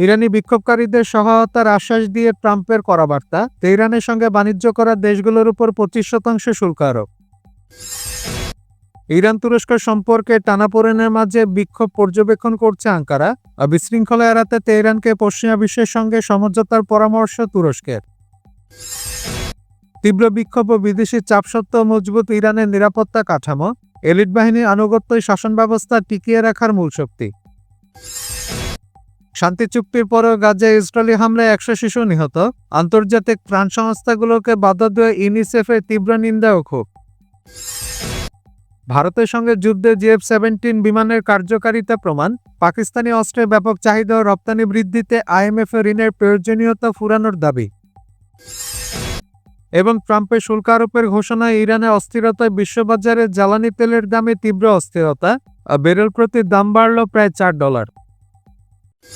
ইরানি বিক্ষোভকারীদের সহায়তার আশ্বাস দিয়ে ট্রাম্পের করা বার্তা, তেহরানের সঙ্গে বাণিজ্য করা দেশগুলোর উপর 25% শুল্ক আরোপ। ইরান তুরস্ক সম্পর্কে টানাপোড়েনের মাঝে বিক্ষোভ পর্যবেক্ষণ করছে আঙ্কারা। বিশৃঙ্খলা এড়াতে তেহরানকে পশ্চিমা বিশ্বের সঙ্গে সমঝোতার পরামর্শ তুরস্কের। তীব্র বিক্ষোভ ও বিদেশি চাপ সত্ত্বেও মজবুত ইরানের নিরাপত্তা কাঠামো, এলিট বাহিনীর আনুগত্যই শাসন ব্যবস্থা টিকিয়ে রাখার মূল শক্তি। শান্তি চুক্তির পরেও গাজায় ইসরায়েলি হামলায় 100 শিশু নিহত, আন্তর্জাতিক ত্রাণ সংস্থাগুলোকে বাধা দেওয়া ইউনিসেফের তীব্র নিন্দা ও ক্ষোভ। ভারতের সঙ্গে যুদ্ধে JF-17 বিমানের কার্যকারিতা প্রমাণ, পাকিস্তানি অস্ত্রের ব্যাপক চাহিদা ও রপ্তানি বৃদ্ধিতে IMF ঋণের প্রয়োজনীয়তা ফুরানোর দাবি। এবং ট্রাম্পের শুল্ক আরোপের ঘোষণায় ইরানের অস্থিরতায় বিশ্ববাজারে জ্বালানি তেলের দামে তীব্র অস্থিরতা, ব্যারেল প্রতি দাম বাড়ল প্রায় $4।